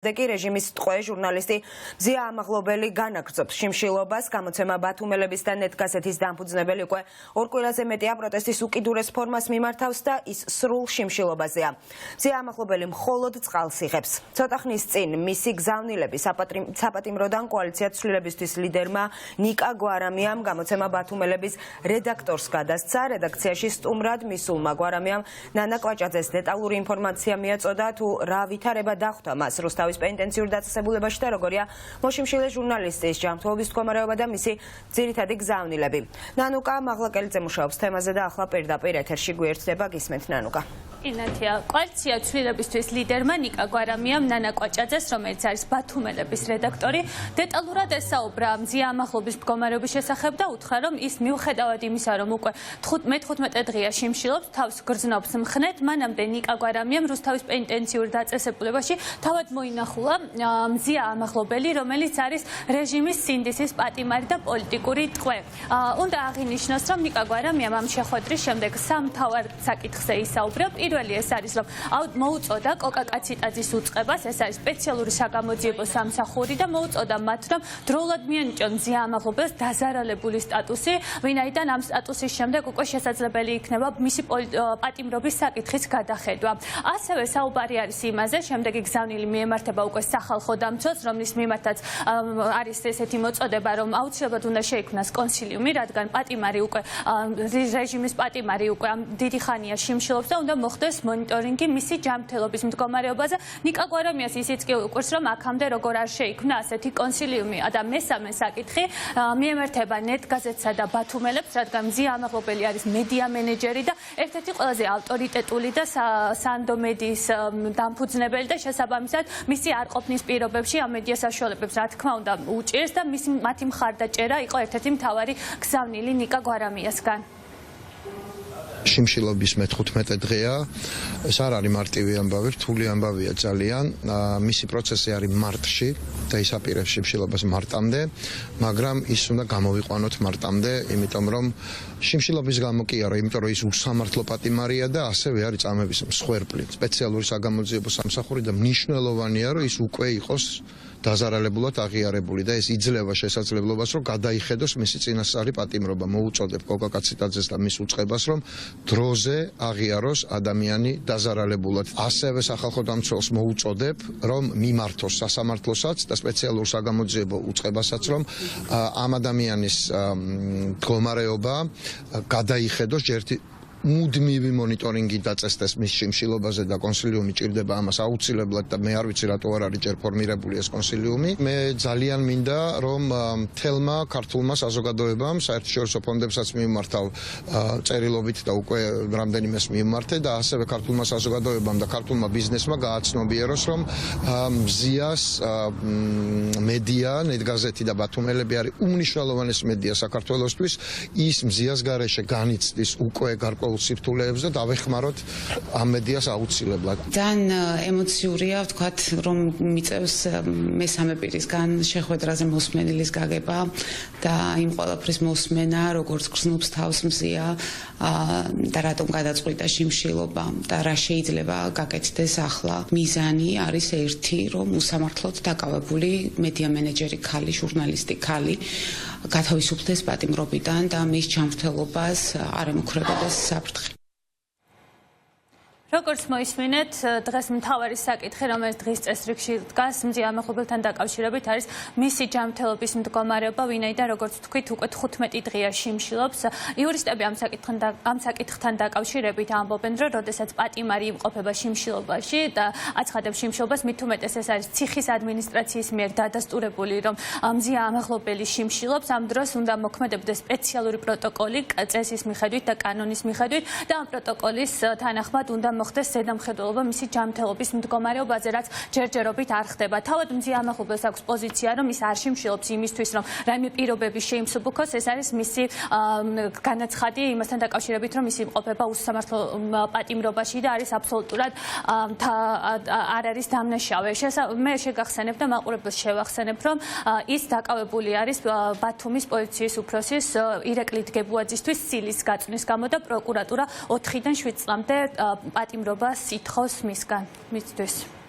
Deki რეჟიმის ტყვე ჟურნალისტი მზია ამაღლობელი განაგრძობს შიმშილობას, გამოცემა ბათუმელების და ნეტგაზეთის დამფუძნებელი უკვე ორ კვირაზე მეტია პროტესტის უკიდურეს ფორმას მიმართავს და ის სრულ შიმშილობაზეა. მზია ამაღლობელი მხოლოდ წყალს იღებს. ცოტა ხნის წინ მისი გზავნილები საპატიმროდან კოალიცია ცვლილებისთვის ლიდერმა ნიკა გვარამიამ გამოცემა ბათუმელების რედაქტორს გადასცა. რედაქციაში სტუმრად მისულმა გვარამიამ ნანა კვაჭაძეს დეტალური ინფორმაცია მიაწოდა თუ რა ვითარება დახვდა მას რუსთავის პენტენციურ დაწესებულებაში და როგორია მოშიმშილე ჟურნალისტის ჯანმრთელობის მდგომარეობა და მისი ძირითადი გზავნილები. ნანუკა მაღლაკელიძე მუშაობს თემაზე და ახლა პირდაპირ ეთერში გვერდდება, გისმენთ ნანუკა. ინათია, კოალიცია ცვლილებისთვის ლიდერმა ნიკა გვარამიამ ნანა კვაჭაძეს, რომელიც არის ბათუმელების რედაქტორი, დეტალურად ესაუბრა მზია ამაღლობის მდგომარეობის შესახებ და უთხრა, რომ ის მიუხედავად იმისა, რომ უკვე 15 დღეა შიმშილობს, თავს გრძნობს მხნედ, მანამდე ნიკა გვარამიამ რუსთავის პენტენციურ დაწესებულებაში თავად მოინახულა მზია ამაღლობელი, რომელიც არის რეჟიმის სინდისის პატიმარი და პოლიტიკური ტყვე. უნდა აღინიშნოს, რომ ნიკა გვარამიამ ამ შეხვედრის შემდეგ სამ მთავარ საკითხზე ისაუბრა. პირველი ეს არის, რომ მოუწოდა კოკა კაციტაძის უწყებას, ეს არის სპეციალური საგამოძიებო სამსახური და მოუწოდა მათ, რომ დროულად მიანიჭონ მზია ამაღლობელს დაზარალებული სტატუსი, ვინაიდან ამ სტატუსის შემდეგ უკვე შესაძლებელი იქნება მისი პატიმრობის საკითხის გადახედვა. ასევე საუბარი არის იმაზე, შემდეგი გზავნილი მიემართება უკვე სახალხო დამცველს, რომლის მიმართაც არის ესეთი მოწოდება, რომ აუცილებლად უნდა შეიქმნას კონსილიუმი, რადგან პატიმარი უკვე რეჟიმის პატიმარი უკვე დიდი ხანია შიმშილობს და უნდა მოხდეს მონიტორინგი მისი ჯანმრთელობის მდგომარეობაზე. ნიკა გვარამიას ისიც კი უყვირს, რომ აქამდე როგორ არ შეიქმნა ასეთი კონსილიუმი. და მესამე საკითხი მიემართება ნეტგაზეთსა და ბათუმელებს, რადგან მზია ამაღლობელი არის მედია მენეჯერი და ერთ-ერთი ყველაზე ავტორიტეტული და სანდო მედიის დამფუძნებელი და შესაბამისად მისი არ ყოფნის პირობებში ამ მედია საშუალებებს რა თქმა უნდა უჭირს და მათი მხარდაჭერა იყო ერთ-ერთი მთავარი გზავნილი ნიკა გვარამიასგან. შიმშილობის მე-15 დღეა. ეს არ არის მარტივი ამბავი, რთული ამბავია ძალიან. მისი პროცესი არის მარტში და ის აპირებს შიმშილობას მარტამდე, მაგრამ ის უნდა გამოვიყვანოთ მარტამდე, იმიტომ რომ შიმშილობის გამო კი არა, იმიტომ რომ ის უსამართლო პატიმარია და ასევე არის წამების მსხვერპლი, სპეციალური საგამოძიებო სამსახური და მნიშვნელოვანია, რომ ის უკვე იყოს დაზარალებულად აღიარებული და ეს იძლევა შესაძლებლობას, რომ გადაიხედოს მისი წინასწარი პატიმრობა. მოუწოდებ კოკა კაციტაძეს და მის უწყებას, რომ დროზე აღიაროს ადამიანი დაზარალებულად. ასევე სახალხო დამცველს მოუწოდებ, რომ მიმართოს სასამართლოსაც და სპეციალურ საგამოძიებო უწყებასაც, რომ ამ ადამიანის მდგომარეობა გადაიხედოს ჯერთი მუდმივი მონიტორინგი დაწესდეს მის შიმშილობაზე და კონსილიუმი ჭირდება ამას აუცილებლად და მე არ ვიცი რატო არ არის ჯერ ფორმირებული ეს კონსილიუმი. მე ძალიან მინდა რომ თელმა ქართულმა საზოგადოებამ საერთაშორისო ფონდებსაც მიმართავ წერილობით და უკვე რამდენიმეს მიმართე და ასევე ქართულმა საზოგადოებამ და ქართულმა ბიზნესმა გააცნობიეროს რომ მზიას მედია ნეტგაზეთი და ბათუმელები არის უმნიშვნელოვანესი მედია საქართველოსთვის. ის მზიას გარეშე განიცდის უკვე გარკვეულ სირთულეებს და დავეხმაროთ ამ მედიას აუცილებლად. ძალიან ემოციურია, ვთქვათ, რომ მიწევს მესამე პირისგან შეხვედრაზე მოსმენილის გაგება და იმ ყველაფრის მოსმენა, როგორც გრძნობს თავს მზია და რატომ გადაწყვიტა შიმშილობა და რა შეიძლება გაკეთდეს ახლა. მიზანი არის ერთი, რომ უსამართლოდ დაკავებული მედია მენეჯერი ქალი, ჟურნალისტი ქალი გათავისუფლდეს პატიმრობიდან და მის ჯანმრთელობას არ ემუქრებოდეს საფრთხე. როგორც მოისმინეთ, დღეს მთავარი საკითხი, რომელიც დღის წესრიგში დგას მზია ამაღლობელთან დაკავშირებით, არის მისი ჯანმრთელობის მდგომარეობა, ვინაიდან როგორც თქვით, უკვე 15 დღეა შიმშილობს. იურისტები ამ საკითხთან დაკავშირებით ამბობენ, რომ როდესაც პატიმარი იმყოფება შიმშილობაში და აცხადებს შიმშილობას, მით უმეტეს ეს არის ციხის ადმინისტრაციის მიერ დადასტურებული, რომ მზია ამაღლობელი შიმშილობს, ამ დროს უნდა მოქმედებდეს სპეციალური პროტოკოლი წესის მიხედვით და კანონის მიხედვით და ამ პროტოკოლის თანახმად უნდა მოხდეს ზედამხედველობა მისი ჯანმრთელობის მდგომარეობაზე, რაც ჯერჯერობით არ ხდება. თავად მზია ამაღლობელს აქვს პოზიცია, რომ ის არ შიმშილობს იმისთვის, რომ რაიმე პირობები შეიმსუბუქოს, ეს არის მისი განაცხადი იმასთან დაკავშირებით, რომ ის იმყოფება უსამართლო პატიმრობაში და არის აბსოლუტურად არ არის დამნაშავე. მე შეგახსენებ და მაყურებელს შევახსენებ, რომ ის დაკავებული არის ბათუმის პოლიციის უფროსის ირეკლი დგებუაძისთვის სილის გაწვნის გამო და პროკურატურა 4-დან 7 წლამდე პატიმრობას ითხოვს მისგან მისთვის.